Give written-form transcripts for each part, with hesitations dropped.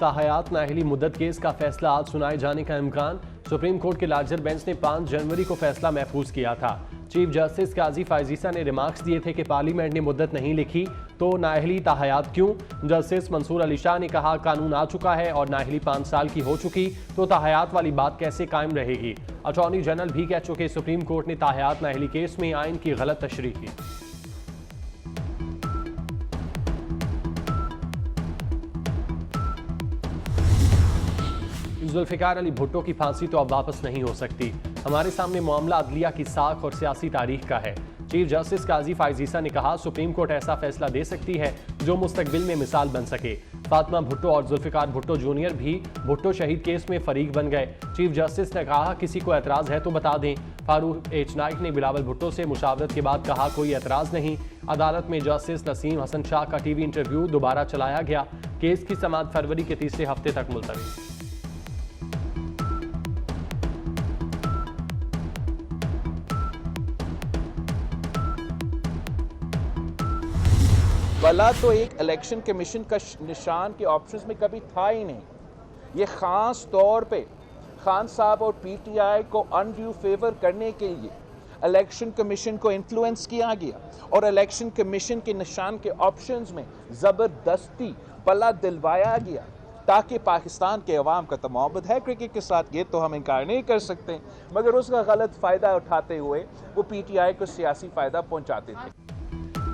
ताहयात नाअहली मुद्दत केस का फैसला आज सुनाए जाने का इम्कान। सुप्रीम कोर्ट के लार्जर बेंच ने 5 जनवरी को फैसला महफूज किया था। चीफ जस्टिस काजी फायजीसा ने रिमार्क्स दिए थे कि पार्लियामेंट ने मुद्दत नहीं लिखी तो नाअहली ताहयात क्यों। जस्टिस मंसूर अली शाह ने कहा कानून आ चुका है और नाअहली 5 साल की हो चुकी तो ताहयात वाली बात कैसे कायम रहेगी। अटॉर्नी जनरल भी कह चुके सुप्रीम कोर्ट ने ताहयात नाअहली केस में आइन की गलत तशरीह की। जुल्फिकार अली भुट्टो की फांसी तो अब वापस नहीं हो सकती। हमारे सामने मामला अदलिया की साख और सियासी तारीख का है। चीफ जस्टिस काजी फायजीसा ने कहा सुप्रीम कोर्ट ऐसा फैसला दे सकती है जो मुस्तकबिल में मिसाल बन सके। फातिमा भुट्टो और जुल्फिकार भुट्टो जूनियर भी भुट्टो शहीद केस में फरीक बन गए। चीफ जस्टिस ने कहा किसी को एतराज है तो बता दें। फारूक एच नाइक ने बिलावल भुट्टो से मुशावरत के बाद कहा कोई एतराज नहीं। अदालत में जस्टिस नसीम हसन शाह का टीवी इंटरव्यू दोबारा चलाया गया। केस की समाअत फरवरी के तीसरे हफ्ते तक मुलतवी। भला तो एक इलेक्शन कमीशन का निशान के ऑप्शंस में कभी था ही नहीं। ये खास तौर पे खान साहब और पीटीआई को अनड्यू फेवर करने के लिए इलेक्शन कमीशन को इन्फ्लुएंस किया गया और इलेक्शन कमीशन के निशान के ऑप्शंस में ज़बरदस्ती पला दिलवाया गया ताकि पाकिस्तान के अवाम का तो मोहब्बत है क्रिकेट के साथ, ये तो हम इनकार नहीं कर सकते, मगर उसका गलत फ़ायदा उठाते हुए वो पीटीआई को सियासी फ़ायदा पहुँचाते थे।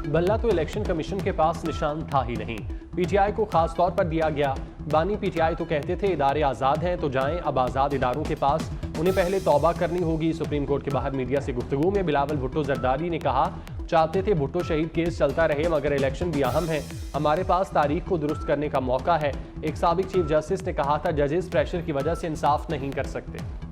बल्ला तो इलेक्शन कमीशन के पास निशान था ही नहीं, पीटीआई को खास तौर पर दिया गया। बानी पीटीआई तो कहते थे इदारे आज़ाद हैं तो जाएं अब आज़ाद इदारों के पास, उन्हें पहले तौबा करनी होगी। सुप्रीम कोर्ट के बाहर मीडिया से गुफ्तगू में बिलावल भुट्टो जरदारी ने कहा चाहते थे भुट्टो शहीद केस चलता रहे मगर इलेक्शन भी अहम है, हमारे पास तारीख को दुरुस्त करने का मौका है। एक साबिक चीफ जस्टिस ने कहा था जजेस प्रेशर की वजह से इंसाफ नहीं कर सकते।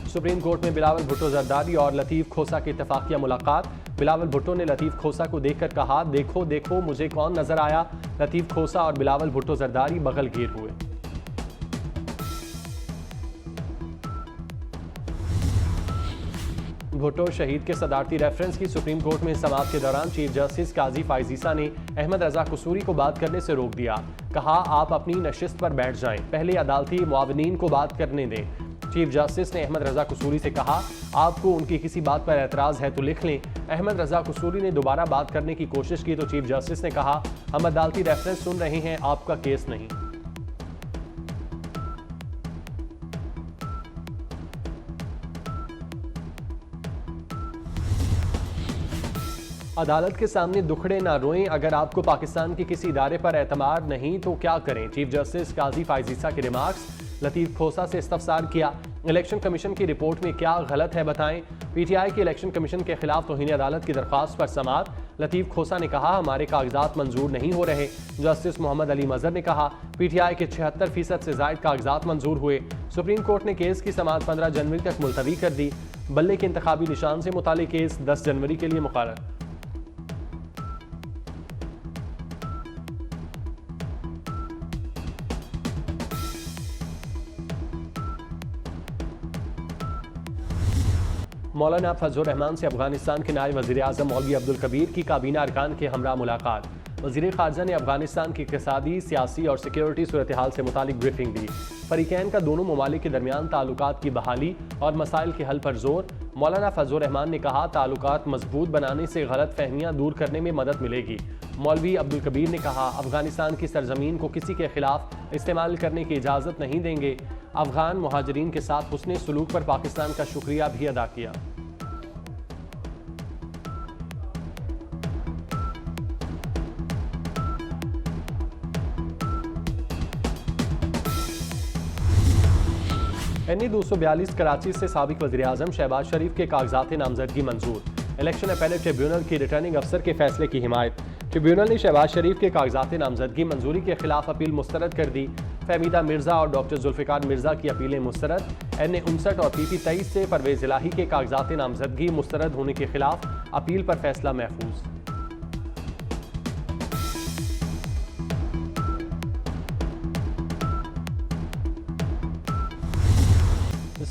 सुप्रीम कोर्ट में बिलावल भुट्टो जरदारी और लतीफ़ खोसा की इत्तफाकिया मुलाकात। बिलावल भुट्टो ने लतीफ़ खोसा को देखकर कहा देखो देखो मुझे कौन नजर आया। लतीफ़ खोसा और बिलावल भुट्टो जरदारी बगलगीर हुए। भुट्टो शहीद के सदारती रेफरेंस की सुप्रीम कोर्ट में समाअत के दौरान चीफ जस्टिस काजी फायजीसा ने अहमद रजा कसूरी को बात करने से रोक दिया। कहा आप अपनी नशिस्त पर बैठ जाएं, पहले अदालती मुआवनीन को बात करने दें। चीफ जस्टिस ने अहमद रजा कसूरी से कहा आपको उनकी किसी बात पर एतराज है तो लिख लें। अहमद रजा कसूरी ने दोबारा बात करने की कोशिश की तो चीफ जस्टिस ने कहा हम अदालती रेफरेंस सुन रहे हैं, आपका केस नहीं। अदालत के सामने दुखड़े ना रोएं, अगर आपको पाकिस्तान के किसी इदारे पर एतमाद नहीं तो क्या करें। चीफ जस्टिस काजी फायजीसा के रिमार्क्स। लतीफ़ खोसा से इस्तफसार किया इलेक्शन कमीशन की रिपोर्ट में क्या गलत है बताएं। पीटीआई के इलेक्शन कमीशन के खिलाफ तौहीन अदालत की दरख्वास्त पर समाअत। लतीफ़ खोसा ने कहा हमारे कागजात मंजूर नहीं हो रहे। जस्टिस मोहम्मद अली मजहर ने कहा पीटीआई के 76% से ज़ायद कागजात मंजूर हुए। सुप्रीम कोर्ट ने केस की समाअत 15 जनवरी तक मुलतवी कर दी। बल्ले के इंतखाबी निशान से मुतालिक केस 10 जनवरी के लिए मुकर्रर। मौलाना फजल रहमान से अफगानिस्तान के नायब वज़ीर आज़म मौलवी अब्दुल कबीर की काबीना अरकान के हमरा मुलाकात। वज़ीर ख़ारजा ने अफगानिस्तान की इक़्तिसादी, सियासी और सिक्योरिटी सूरत हाल से मुतालिक ब्रीफिंग दी। फ़रीक़ैन का दोनों ममालिक के दरमियान ताल्लुकात की बहाली और मसाइल के हल पर जोर। मौलाना फजल रहमान ने कहा ताल्लुकात मजबूत बनाने से गलत फहमियाँ दूर करने में मदद मिलेगी। मौलवी अब्दुल कबीर ने कहा अफगानिस्तान की सरजमीन को किसी के खिलाफ इस्तेमाल करने की इजाज़त नहीं देंगे। अफगान मुहाजिरीन के साथ हुस्ने सलूक पर पाकिस्तान का शुक्रिया भी अदा किया। NE 242 कराची से साबिक वज़ीर आज़म शहबाज शरीफ के कागजात नामजदगी मंजूर। इलेक्शन अपीलेट ट्रिब्यूनल की रिटर्निंग अफसर के फैसले की हिमायत। ट्रिब्यूनल ने शहबाज शरीफ के कागजात नामजदगी मंजूरी के खिलाफ अपील मुस्तरद कर दी। फहमीदा मिर्जा और डॉक्टर जुल्फिकार मिर्जा की अपीलें मुस्तरद। NA 59 और PP 23 से परवेज इलाही के कागजात नामजदगी मुस्तरद होने के खिलाफ अपील पर फैसला महफूज।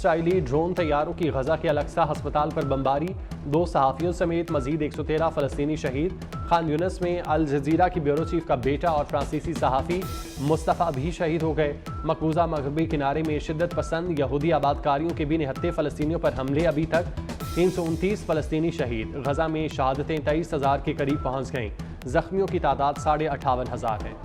इसराइली ड्रोन तैयारों की गजा के अलक्सा अस्पताल पर बमबारी, 2 सहाफ़ियों समेत मजीद 113 फ़लस्तीनी शहीद। खान यूनिस में अल जज़ीरा की ब्यूरो चीफ का बेटा और फ्रांसीसी सहाफ़ी मुस्तफ़ा भी शहीद हो गए। मकबूजा मगरबी किनारे में शिद्दत पसंद यहूदी आबादकारियों के भी निहत्ते फ़लस्तीनियों पर हमले, अभी तक 329 फ़लस्तीनी शहीद। गजा में शहादतें 23,000 के करीब पहुँच गईं, जख्मियों की तादाद 58,500 है।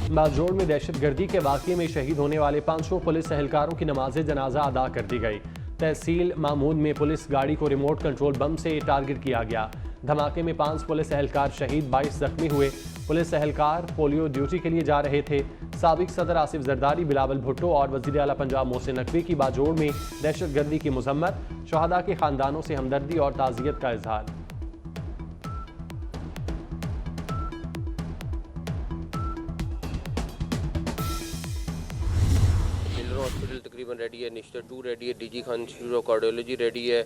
बाजरोड़ में दहशतगर्दी के वाक़ये में शहीद होने वाले 500 पुलिस एहलकारों की नमाज जनाजा अदा कर दी गई। तहसील मामूद में पुलिस गाड़ी को रिमोट कंट्रोल बम से टारगेट किया गया। धमाके में 5 पुलिस एहलकार शहीद, 22 जख्मी हुए। पुलिस एहलकार पोलियो ड्यूटी के लिए जा रहे थे। साबिक सदर आसिफ जरदारी, बिलावल भुट्टो और वज़ीर आला पंजाब मोहसिन नकवी की बाजोड़ में दहशतगर्दी की मजम्मत, शहादा के खानदानों से हमदर्दी और ताज़ियत का इजहार। हॉस्पिटल तकरीबन रेडी है, निश्तर 2 रेडी है, DG Khan institute of cardiology ready है,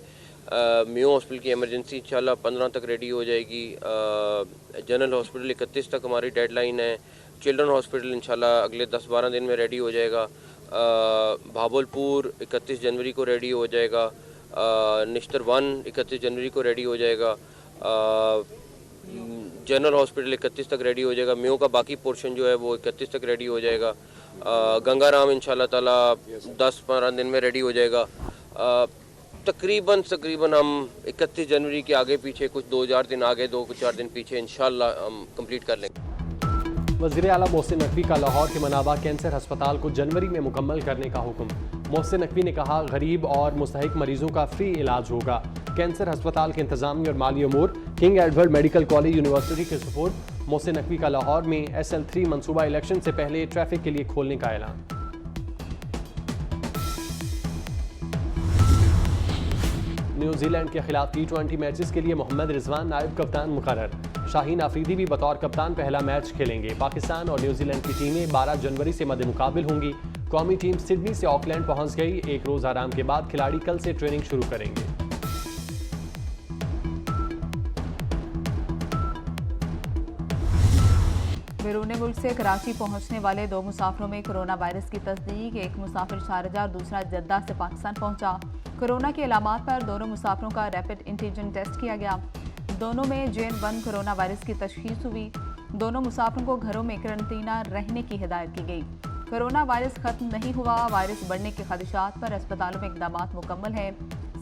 मेयो हॉस्पिटल की इमरजेंसी इंशाल्लाह 15 तक रेडी हो जाएगी। जनरल हॉस्पिटल 31 तक हमारी डेडलाइन है। चिल्ड्रन हॉस्पिटल इंशाल्लाह अगले 10-12 दिन में रेडी हो जाएगा। भावलपुर 31 जनवरी को रेडी हो जाएगा। निश्तर 1 31 जनवरी को रेडी हो जाएगा। जनरल हॉस्पिटल 31 तक रेडी हो जाएगा। मेयो का बाकी पोर्शन जो है वो 31 तक रेडी हो जाएगा। गंगाराम इंशाल्लाह ताला 10-12 दिन में रेडी हो जाएगा। तकरीबन हम 31 जनवरी के आगे पीछे कुछ 2-4 दिन आगे, 2-4 दिन पीछे इंशाल्लाह हम कंप्लीट कर लेंगे। वज़ीर आला मोहसिन नकवी का लाहौर के मनाबा कैंसर अस्पताल को जनवरी में मुकम्मल करने का हुक्म। मोहसिन नकवी ने कहा, गरीब और मुस्तहिक मरीजों का फ्री इलाज होगा। कैंसर अस्पताल के इंतजामी और माली अमूर King Edward Medical College University के सपोर्ट। मोहसिन नकवी का लाहौर में SL3 मनसूबा इलेक्शन से पहले ट्रैफिक के लिए खोलने का ऐलान। न्यूजीलैंड के खिलाफ T20 मैचेस के लिए मोहम्मद रिजवान नायब कप्तान मुकर्रर। शाहीन आफरीदी भी बतौर कप्तान पहला मैच खेलेंगे। पाकिस्तान और न्यूजीलैंड की टीमें 12 जनवरी से मद्देमुकाबिल होंगी। कौमी टीम सिडनी से ऑकलैंड पहुंच गई। एक रोज आराम के बाद खिलाड़ी कल से ट्रेनिंग शुरू करेंगे। बैरून मुल्क से कराची पहुंचने वाले 2 मुसाफिरों में कोरोना वायरस की तस्दीक। एक मुसाफिर शारजा और दूसरा जद्दा से पाकिस्तान पहुंचा। कोरोना के अलामात पर दोनों मुसाफिरों का रैपिड एंटीजन टेस्ट किया गया। दोनों में JN1 कोरोना वायरस की तशखीस हुई। दोनों मुसाफिरों को घरों में करंटीना रहने की हिदायत की गई। कोरोना वायरस खत्म नहीं हुआ, वायरस बढ़ने के खदशात पर अस्पतालों में इकदाम मुकम्मल है।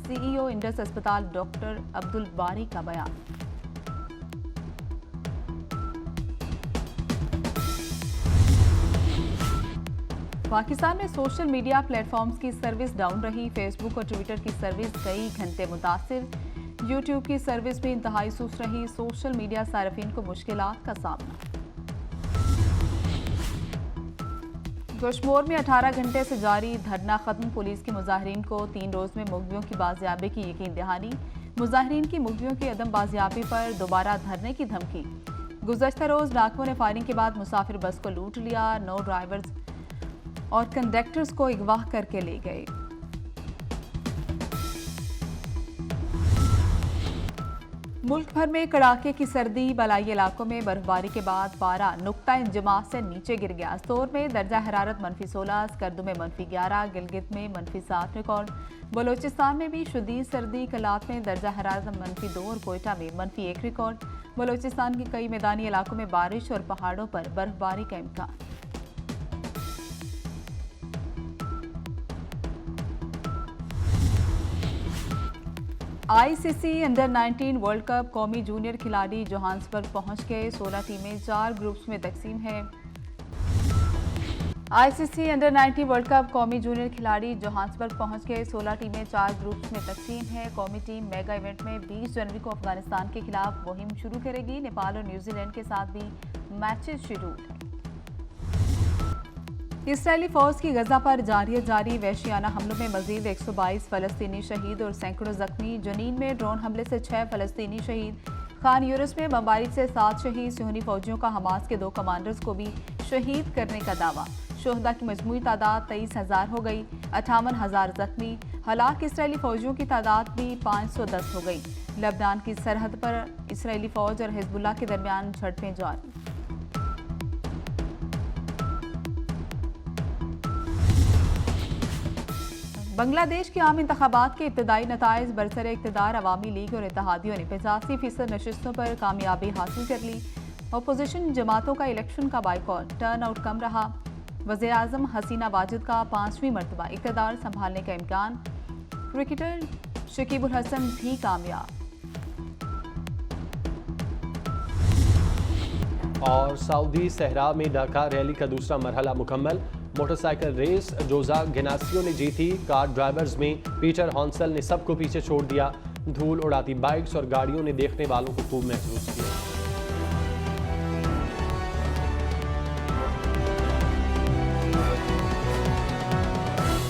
CEO इंडस अस्पताल डॉक्टर अब्दुल बारी का बयान। पाकिस्तान में सोशल मीडिया प्लेटफॉर्म्स की सर्विस डाउन रही। फेसबुक और ट्विटर की सर्विस कई घंटे मुतासिर। यूट्यूब की सर्विस भी इंतहाई सुस्त रही। सोशल मीडिया सार्फिन को मुश्किलात का सामना। गुशमोर में 18 घंटे से जारी धरना खत्म। पुलिस की मुजाहिरीन को 3 रोज में मुगवियों की बाजियाबी की यकीन दहानी। मुजाहिरीन की मुगवियों की अदम बाजियाबी पर दोबारा धरने की धमकी। गुज़श्ता रोज डाकुओं ने फायरिंग के बाद मुसाफिर बस को लूट लिया। 9 ड्राइवर्स और कंडक्टर्स को अगवा करके ले गए। मुल्क भर में कड़ाके की सर्दी। बलाई इलाकों में बर्फबारी के बाद पारा नुक्ता इंजमात से नीचे गिर गया। सोर में दर्जा हरारत -16, स्कर्दू में -11, गिलगित में -7 रिकॉर्ड। बलोचिस्तान में भी शदीद सर्दी। कलात में दर्जा हरारत -2 और कोयटा में -1 रिकॉर्ड। बलोचिस्तान के कई मैदानी इलाकों में बारिश और पहाड़ों पर बर्फबारी का इम्कान। ICC अंडर-19 वर्ल्ड कप कौमी जूनियर खिलाड़ी जोहान्सबर्ग पहुंच गए। 16 टीमें 4 ग्रुप्स में तकसीम हैं। ICC अंडर-19 वर्ल्ड कप कौमी जूनियर खिलाड़ी जोहान्सबर्ग पहुंच गए। 16 टीमें 4 ग्रुप्स में तकसीम है। कौमी टीम मेगा इवेंट में 20 जनवरी को अफगानिस्तान के खिलाफ मुहिम शुरू करेगी। नेपाल और न्यूजीलैंड के साथ भी मैचेस शेड्यूल हैं। इसराइली फौज की गजा पर जारी वहशियाना हमलों में मजीद 122 फलस्तीनी शहीद और सैकड़ों जख्मी। जनीन में ड्रोन हमले से 6 फलस्तीनी शहीद। खान यूनिस में बमबारी से 7 शहीद। सुन्नी फौजियों का हमास के 2 कमांडर्स को भी शहीद करने का दावा। शोहदा की मजमूई तादाद 23,000 हो गई। 58,000 जख्मी। हलाक इसराइली फौजियों की तादाद भी 510 हो गई। लेबनान की सरहद पर इसराइली फौज और हिजबुल्लाह के दरमियान झड़पें जारी। बांग्लादेश के आम इंतखाबात के इब्तदाई नताइज बरसर इक़्तिदार अवामी लीग और इत्तेहादियों ने 85% नशिस्तों पर कामयाबी हासिल कर ली। अपोजिशन जमातों का इलेक्शन का बाइकॉट, टर्न आउट कम रहा। वज़ीर आज़म हसीना वाजिद का 5वीं मरतबा इक़्तिदार संभालने का इम्कान। क्रिकेटर शकीब उल हसन भी कामयाब। और सऊदी सहरा में ढाका रैली का दूसरा मरहला मुकम्मल। मोटरसाइकिल रेस जोजा गेनासियो ने जीती। कार ड्राइवर्स में पीटर हॉन्सल ने सबको पीछे छोड़ दिया। धूल उड़ाती बाइक्स और गाड़ियों ने देखने वालों को खूब महसूस किया।